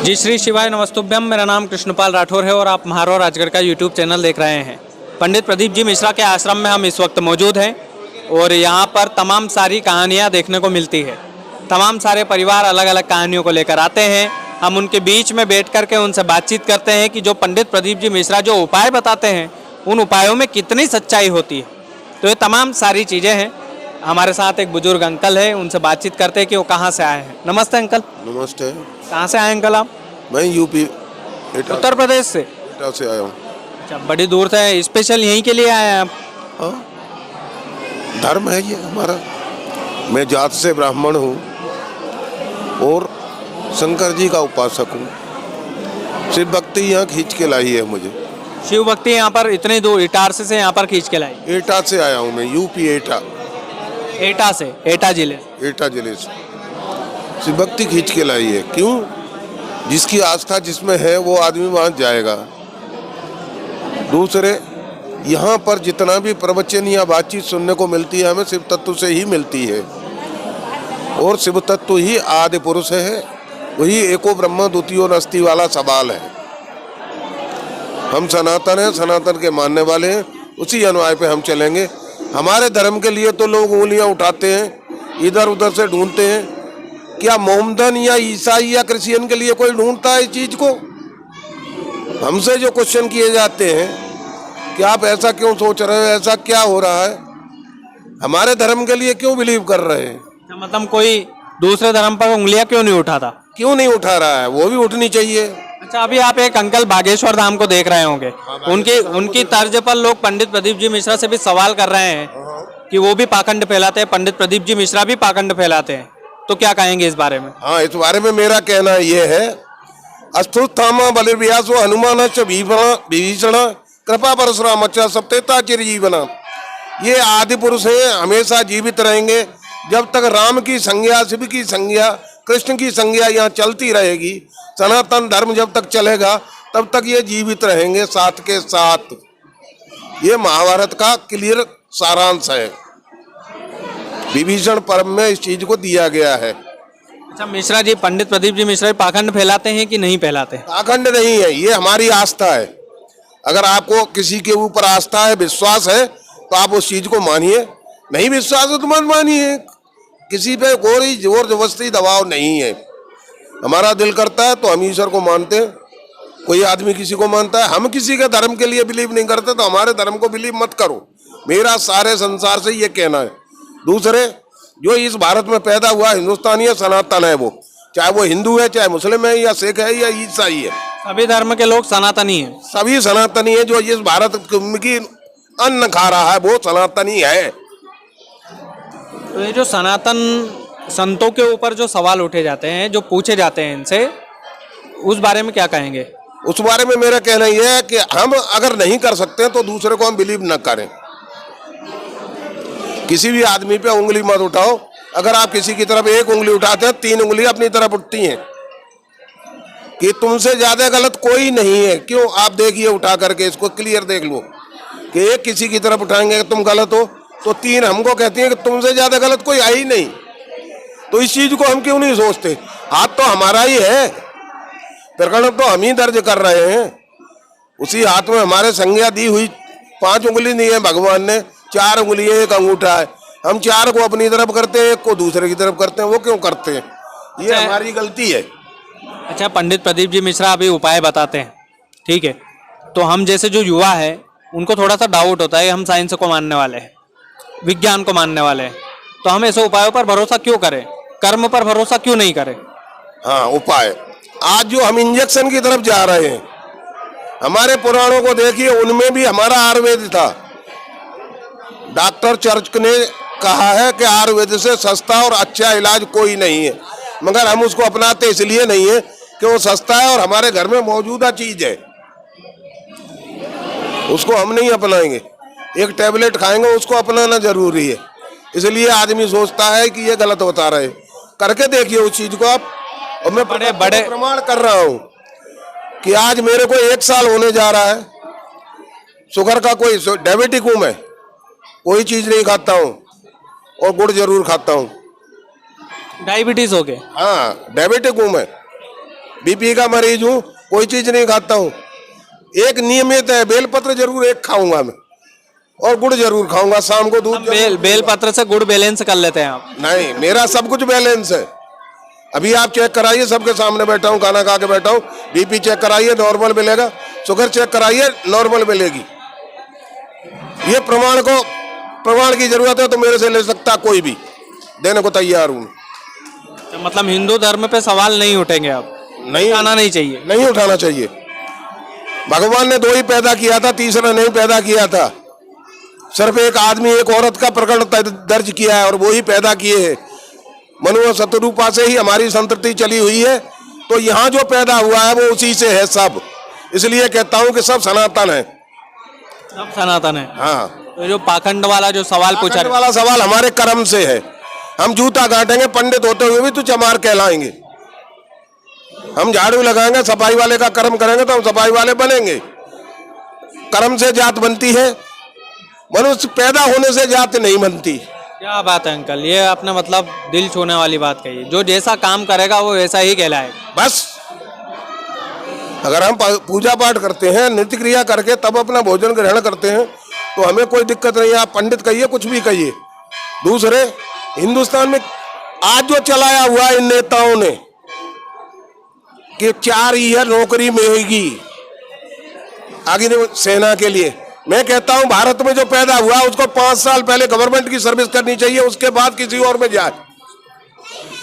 जी श्री शिवाय नमस्तुभ्यम। मेरा नाम कृष्णपाल राठौर है और आप महारौर राजगढ़ का यूट्यूब चैनल देख रहे हैं। पंडित प्रदीप जी मिश्रा के आश्रम में हम इस वक्त मौजूद हैं और यहाँ पर तमाम सारी कहानियाँ देखने को मिलती है। तमाम सारे परिवार अलग अलग कहानियों को लेकर आते हैं। हम उनके बीच में बैठ कर के उनसे बातचीत करते हैं कि जो पंडित प्रदीप जी मिश्रा जो उपाय बताते हैं उन उपायों में कितनी सच्चाई होती है। तो ये तमाम सारी चीज़ें हैं। हमारे साथ एक बुजुर्ग अंकल है, उनसे बातचीत करते हैं कि वो कहाँ से आए हैं। नमस्ते अंकल। नमस्ते। कहाँ से आए अंकल आप? मैं यूपी उत्तर प्रदेश से। एटा से आया हूँ। अच्छा, बड़ी दूर से स्पेशल यहीं के लिए आए हैं आप? हाँ, धर्म है ये हमारा। मैं जात से ब्राह्मण हूँ और शंकर जी का उपासक हूँ। शिव भक्ति यहाँ खींच के लाई है मुझे। शिव भक्ति यहाँ पर इतनी दूर इटारसी से यहाँ पर खींच के लाई? एटा से आया हूँ मैं, यूपी एटा। एटा से? एटा जिले? एटा जिले से शिव भक्ति खींच के लाई है। क्यों? जिसकी आस्था जिसमें है वो आदमी वहाँ जाएगा। दूसरे, यहाँ पर जितना भी प्रवचन या बातचीत सुनने को मिलती है हमें शिव तत्व से ही मिलती है और शिव तत्व ही आदि पुरुष है। वही एको ब्रह्म द्वितीयो नास्ति वाला सवाल है। हम सनातन हैं, सनातन के मानने वाले हैं, उसी अनुयायी पे हम चलेंगे। हमारे धर्म के लिए तो लोग उंगलियां उठाते हैं, इधर उधर से ढूंढते हैं। क्या मोहम्मदन या ईसाई या क्रिश्चियन के लिए कोई ढूंढता है इस चीज को? हमसे जो क्वेश्चन किए जाते हैं कि आप ऐसा क्यों सोच रहे हो, ऐसा क्या हो रहा है, हमारे धर्म के लिए क्यों बिलीव कर रहे हैं? मतलब कोई दूसरे धर्म पर उंगलियां क्यों नहीं उठाता? क्यों नहीं उठा रहा है? वो भी उठनी चाहिए। अच्छा, अभी आप एक अंकल बागेश्वर धाम को देख रहे होंगे। उनकी तर्ज पर लोग पंडित प्रदीप जी मिश्रा से भी सवाल कर रहे हैं कि वो भी पाखंड फैलाते हैं, पंडित प्रदीप जी मिश्रा भी पाखंड फैलाते हैं। तो क्या कहेंगे इस बारे में? हाँ, इस बारे में मेरा कहना ये है, अस्तुत्थामा बलिर्व्यासो हनुमानश्च विभीषण कृपा परशुराम सप्तेता चिरजीवना। ये आदि पुरुष हैं, हमेशा जीवित रहेंगे। जब तक राम की संज्ञा, शिव की संज्ञा, कृष्ण की संज्ञा यहाँ चलती रहेगी, सनातन धर्म जब तक चलेगा तब तक ये जीवित रहेंगे साथ के साथ। ये महाभारत का क्लियर सारांश है। विभीषण पर्व में इस चीज को दिया गया है। अच्छा, मिश्रा जी, पंडित प्रदीप जी मिश्रा पाखंड फैलाते हैं कि नहीं फैलाते? पाखंड नहीं है, ये हमारी आस्था है। अगर आपको किसी के ऊपर आस्था है, विश्वास है, तो आप उस चीज को मानिए। नहीं विश्वास है तो मत मानिए। किसी पे कोई जोर जबरदस्ती दबाव नहीं है। हमारा दिल करता है तो हम ईश्वर को मानते हैं, कोई आदमी किसी को मानता है। हम किसी के धर्म के लिए बिलीव नहीं करते तो हमारे धर्म को बिलीव मत करो। मेरा सारे संसार से ये कहना है। दूसरे, जो इस भारत में पैदा हुआ हिंदुस्तानी है, सनातन है, वो चाहे वो हिंदू है, चाहे मुस्लिम है, या सिख है, या ईसाई है, सभी धर्म के लोग सनातनी हैं। सभी सनातनी है। जो इस भारत की अन्न खा रहा है वो सनातनी है। तो ये जो सनातन संतों के ऊपर जो सवाल उठे जाते हैं, जो पूछे जाते हैं इनसे, उस बारे में क्या कहेंगे? उस बारे में मेरा कहना यह है कि हम अगर नहीं कर सकते तो दूसरे को हम बिलीव न करें। किसी भी आदमी पे उंगली मत उठाओ। अगर आप किसी की तरफ एक उंगली उठाते हैं, 3 उंगली अपनी तरफ उठती हैं कि तुमसे ज्यादा गलत कोई नहीं है। क्यों? आप देखिए, उठा करके इसको क्लियर देख लो कि एक किसी की तरफ उठाएंगे कि तुम गलत हो, तो 3 हमको कहती हैं कि तुमसे ज्यादा गलत कोई है ही नहीं। तो इस चीज को हम क्यों नहीं सोचते? हाथ तो हमारा ही है, प्रकरण तो हम ही दर्ज कर रहे हैं। उसी हाथ में हमारे संज्ञा दी हुई 5 उंगली नहीं है भगवान ने, 4 उंगली है, 1 अंगूठा है। हम 4 को अपनी तरफ करते हैं, 1 को दूसरे की तरफ करते हैं। वो क्यों करते हैं? ये अच्छा, हमारी गलती है। अच्छा, पंडित प्रदीप जी मिश्रा अभी उपाय बताते हैं, ठीक है, तो हम जैसे जो युवा है उनको थोड़ा सा डाउट होता है। हम साइंस को मानने वाले हैं, विज्ञान को मानने वाले हैं, तो हम ऐसे उपायों पर भरोसा क्यों करें? कर्म पर भरोसा क्यों नहीं करें? हाँ, उपाय। आज जो हम इंजेक्शन की तरफ जा रहे हैं, हमारे पुराणों को देखिए, उनमें भी हमारा आयुर्वेद था। डॉक्टर चर्च ने कहा है कि आयुर्वेद से सस्ता और अच्छा इलाज कोई नहीं है, मगर हम उसको अपनाते इसलिए नहीं है कि वो सस्ता है और हमारे घर में मौजूदा चीज है, उसको हम नहीं अपनाएंगे। एक टैबलेट खाएंगे, उसको अपनाना जरूरी है। इसलिए आदमी सोचता है कि ये गलत बता रहे। करके देखिए उस चीज को आप। और मैं बड़े प्रमाण कर रहा हूँ कि आज मेरे को 1 साल होने जा रहा है। शुगर का कोई डायबिटिक हूँ मैं, कोई चीज नहीं खाता हूँ और गुड़ जरूर खाता हूँ। डायबिटीज हो गए? हाँ, डायबिटिक हूँ मैं। बीपी का मरीज हूँ, कोई चीज नहीं खाता हूँ। एक नियमित है, बेलपत्र जरूर एक खाऊंगा मैं, और गुड़ जरूर खाऊंगा, शाम को दूध बेल पत्र से गुड़ बैलेंस कर लेते हैं आप? नहीं, मेरा सब कुछ बैलेंस है। अभी आप चेक कराइए, सबके सामने बैठा हूँ, खाना खा के बैठा हूँ, बीपी चेक कराइए नॉर्मल मिलेगा, शुगर चेक कराइए नॉर्मल मिलेगी। ये प्रमाण की जरूरत है तो मेरे से ले सकता कोई भी, देने को तैयार हूँ। तो मतलब हिंदू धर्म पे सवाल नहीं उठेंगे आप? नहीं आना नहीं चाहिए? नहीं उठाना चाहिए। भगवान ने 2 ही पैदा किया था, तीसरा नहीं पैदा किया था। सिर्फ एक आदमी एक औरत का प्रकरण दर्ज किया है और वो ही पैदा किए हैं। मनु और शतरूपा से ही हमारी संतति चली हुई है, तो यहाँ जो पैदा हुआ है वो उसी से है सब। इसलिए कहता हूँ कि सब सनातन है। सब सनातन है? हाँ। तो जो पाखंड वाला जो सवाल पूछा, पाखंड वाला सवाल हमारे कर्म से है। हम जूता काटेंगे, पंडित होते हुए भी तो चमार कहलाएंगे। हम झाड़ू लगाएंगे, सफाई वाले का कर्म करेंगे तो हम सफाई वाले बनेंगे। कर्म से जात बनती है, मनुष्य पैदा होने से जात नहीं बनती। क्या बात है अंकल, ये आपने मतलब दिल छूने वाली बात कही। जो जैसा काम करेगा वो वैसा ही कहलाएगा। बस अगर हम पूजा पाठ करते हैं, नित्य क्रिया करके तब अपना भोजन ग्रहण करते हैं तो हमें कोई दिक्कत नहीं है। आप पंडित कहिए, कुछ भी कहिए। दूसरे हिंदुस्तान में आज जो चलाया हुआ इन नेताओं ने कि 4 ईयर नौकरी मिलेगी आगे सेना के लिए, मैं कहता हूं भारत में जो पैदा हुआ उसको 5 साल पहले गवर्नमेंट की सर्विस करनी चाहिए, उसके बाद किसी और में जाए।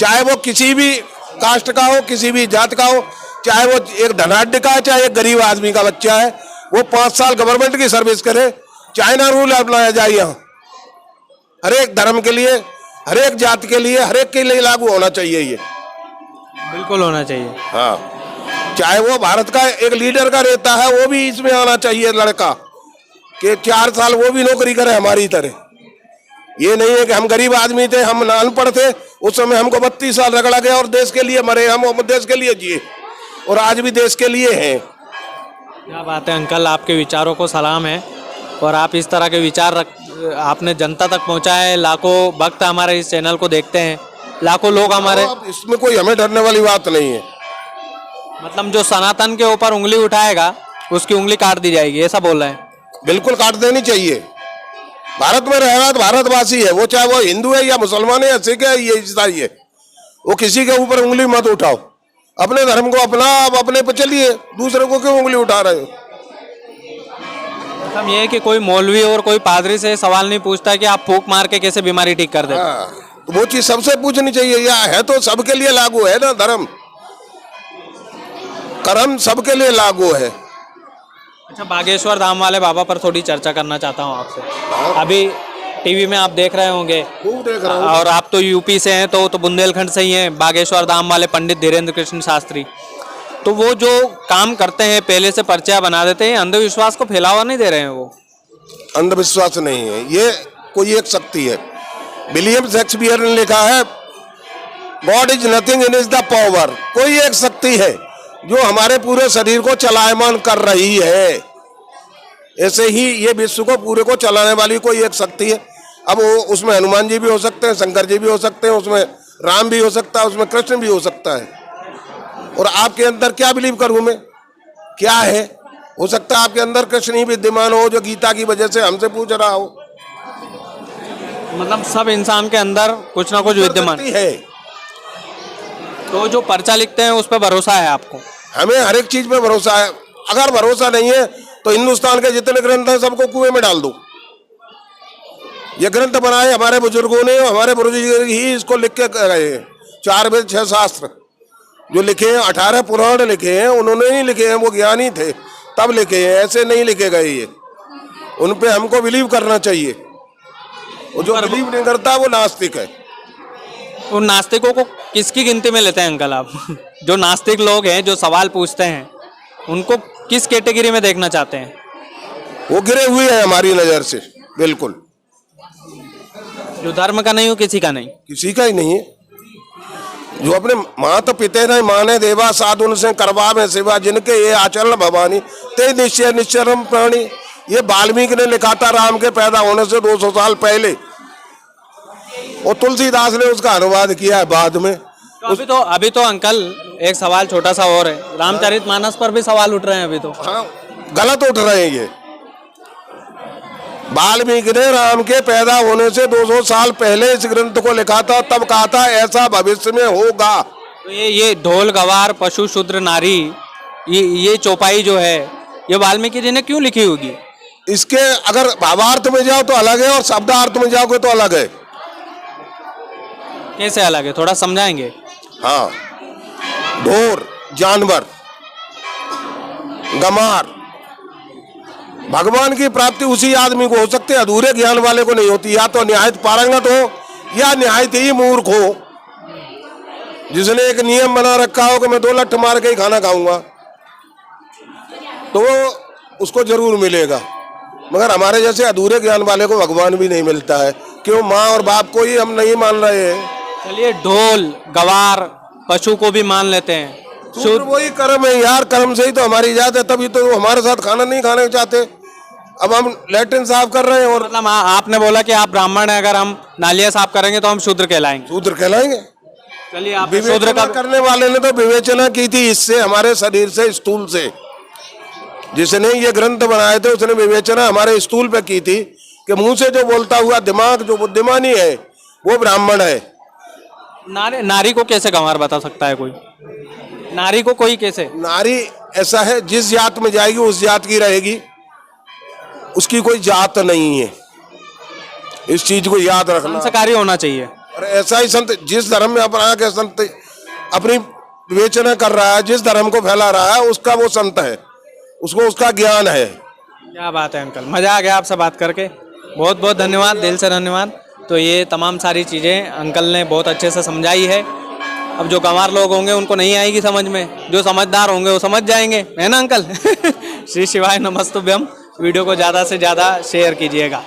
चाहे वो किसी भी कास्ट का हो, किसी भी जात का हो, चाहे वो एक धनाढ्य का है, चाहे एक गरीब आदमी का बच्चा है, वो 5 साल गवर्नमेंट की सर्विस करे। चाइना रूल अपनाया जाए यहाँ, हर एक धर्म के लिए, हर एक जात के लिए, हर एक के लिए लागू होना चाहिए ये। बिल्कुल होना चाहिए। हाँ, चाहे वो भारत का एक लीडर का रहता है, वो भी इसमें आना चाहिए लड़का, कि 4 साल वो भी नौकरी करे हमारी तरह। ये नहीं है कि हम गरीब आदमी थे, हम अनपढ़ थे, उस समय हमको 32 साल रगड़ा गया और देश के लिए मरे, हम देश के लिए जिए और आज भी देश के लिए हैं। क्या बात है अंकल, आपके विचारों को सलाम है। और आप इस तरह के विचार आपने जनता तक पहुंचाए। लाखों भक्त हमारे इस चैनल को देखते हैं, लाखों लोग हमारे। इसमें कोई हमें डरने वाली बात नहीं है। मतलब जो सनातन के ऊपर उंगली उठाएगा उसकी उंगली काट दी जाएगी, ऐसा बोल रहे हैं? बिल्कुल काट देनी चाहिए। भारत में रह रहा तो भारतवासी है, वो चाहे वो हिंदू है या मुसलमान है या सिख है या ईसाई है, वो किसी के ऊपर उंगली मत उठाओ। अपने धर्म को अपना, आप अपने पे चलिए, दूसरे को क्यों उंगली उठा रहे हो? मतलब ये है कि कोई मौलवी और कोई पादरी से सवाल नहीं पूछता कि आप फूंक मार के कैसे बीमारी ठीक कर दे। तो वो चीज सबसे पूछनी चाहिए। या है तो सबके लिए लागू है ना, धर्म कर्म सबके लिए लागू है। अच्छा, बागेश्वर धाम वाले बाबा पर थोड़ी चर्चा करना चाहता हूँ आपसे। अभी टीवी में आप देख रहे होंगे, खूब देख रहा हूँ। और आप तो यूपी से हैं, तो बुंदेलखंड से ही हैं। बागेश्वर धाम वाले पंडित धीरेन्द्र कृष्ण शास्त्री, तो वो जो काम करते हैं पहले से पर्चा बना देते हैं, अंधविश्वास को फैलावा नहीं दे रहे हैं। वो अंधविश्वास नहीं है, ये कोई एक शक्ति है। विलियम शेक्सपियर ने लिखा है, God is nothing in is the power. कोई एक शक्ति है जो हमारे पूरे शरीर को चलायमान कर रही है। ऐसे ही ये विश्व को पूरे को चलाने वाली कोई एक शक्ति है। अब वो उसमें हनुमान जी भी हो सकते हैं, शंकर जी भी हो सकते हैं, उसमें राम भी हो सकता है, उसमें कृष्ण भी हो सकता है। और आपके अंदर क्या बिलीव करूं मैं, क्या है? हो सकता है आपके अंदर कृष्ण ही विद्यमान हो, जो गीता की वजह से हमसे पूछ रहा हो। मतलब सब इंसान के अंदर कुछ ना कुछ विद्यमान है। तो जो पर्चा लिखते हैं उस पर भरोसा है आपको? हमें हर एक चीज पे भरोसा है। अगर भरोसा नहीं है तो हिंदुस्तान के जितने ग्रंथ हैं सबको कुएं में डाल दो। ये ग्रंथ बनाए हमारे बुजुर्गों ने, हमारे बुजुर्ग ही इसको लिख के गए हैं। 4 वेद 6 शास्त्र जो लिखे हैं, 18 पुराण लिखे हैं, उन्होंने नहीं लिखे हैं, वो ज्ञानी थे तब लिखे हैं, ऐसे नहीं लिखे गए ये। उन पे हमको बिलीव करना चाहिए। वो जो बिलीव नहीं करता वो नास्तिक है। उन नास्तिकों को किसकी गिनती में लेते हैं अंकल आप? जो नास्तिक लोग हैं, जो सवाल पूछते हैं, उनको किस कैटेगरी में देखना चाहते हैं? वो गिरे हुए हैं हमारी नजर से, बिल्कुल। जो धर्म का नहीं हो, किसी का नहीं, किसी का ही नहीं है। जो अपने माता पिता ने माने देवा साधुन से करवा में सेवा, जिनके ये आचरण भवानी ते निश्चय निश्चरम प्राणी। ये वाल्मीकि ने लिखा था राम के पैदा होने से 200 साल पहले, और तुलसीदास ने उसका अनुवाद किया है बाद में। तो अभी तो अंकल एक सवाल छोटा सा और है, रामचरितमानस पर भी सवाल उठ रहे हैं अभी तो। हाँ, गलत उठ रहे हैं ये। वाल्मीकि ने राम के पैदा होने से 200 साल पहले इस ग्रंथ को लिखा था, तब कहा था ऐसा भविष्य में होगा। तो ये ढोल गवार पशु शूद्र नारी, ये चौपाई जो है, ये वाल्मीकि जी ने क्यों लिखी होगी? इसके अगर भावार्थ में जाओ तो अलग है और शब्दार्थ में जाओगे तो अलग है। कैसे अलग है, थोड़ा समझाएंगे? हाँ, ढोर जानवर, गमार, भगवान की प्राप्ति उसी आदमी को हो सकती है, अधूरे ज्ञान वाले को नहीं होती। या तो निहायत पारंगत हो या निहायत ही मूर्ख हो, जिसने एक नियम बना रखा हो कि मैं 2 लठ मार के ही खाना खाऊंगा, तो वो उसको जरूर मिलेगा। मगर हमारे जैसे अधूरे ज्ञान वाले को भगवान भी नहीं मिलता है। क्यों? माँ और बाप को ही हम नहीं मान रहे हैं। चलिए, ढोल गवार पशु को भी मान लेते हैं, शूद्र वही कर्म है यार, कर्म से ही तो हमारी जात है, तभी तो वो हमारे साथ खाना नहीं खाने चाहते। अब हम लैट्रिन साफ कर रहे हैं और मतलब आपने बोला कि आप ब्राह्मण हैं, अगर हम नालियाँ साफ करेंगे तो हम शूद्र कहलाएंगे। शूद्र कहलाएंगे। चलिए, आप विवेचना करने वाले ने तो विवेचना की थी इससे, हमारे शरीर से, स्थूल से। जिसने ये ग्रंथ बनाए थे उसने विवेचना हमारे स्थूल पे की थी कि मुंह से जो बोलता हुआ दिमाग जो बुद्धिमानी है वो ब्राह्मण है। नारी को कैसे गंवार बता सकता है कोई? नारी को कोई कैसे? नारी ऐसा है, जिस जात में जाएगी उस जात की रहेगी, उसकी कोई जात नहीं है। इस चीज को याद रखना, संस्कारी होना चाहिए। और ऐसा ही संत जिस धर्म में अपना के संत अपनी विवेचना कर रहा है, जिस धर्म को फैला रहा है, उसका वो संत है, उसको उसका ज्ञान है। क्या बात है अंकल, मजा आ गया आपसे बात करके, बहुत बहुत धन्यवाद, दिल से धन्यवाद। तो ये तमाम सारी चीज़ें अंकल ने बहुत अच्छे से समझाई है। अब जो गंवार लोग होंगे उनको नहीं आएगी समझ में, जो समझदार होंगे वो समझ जाएंगे, है ना अंकल? श्री शिवाय नमस्तुभ्यम। वीडियो को ज़्यादा से ज़्यादा शेयर कीजिएगा।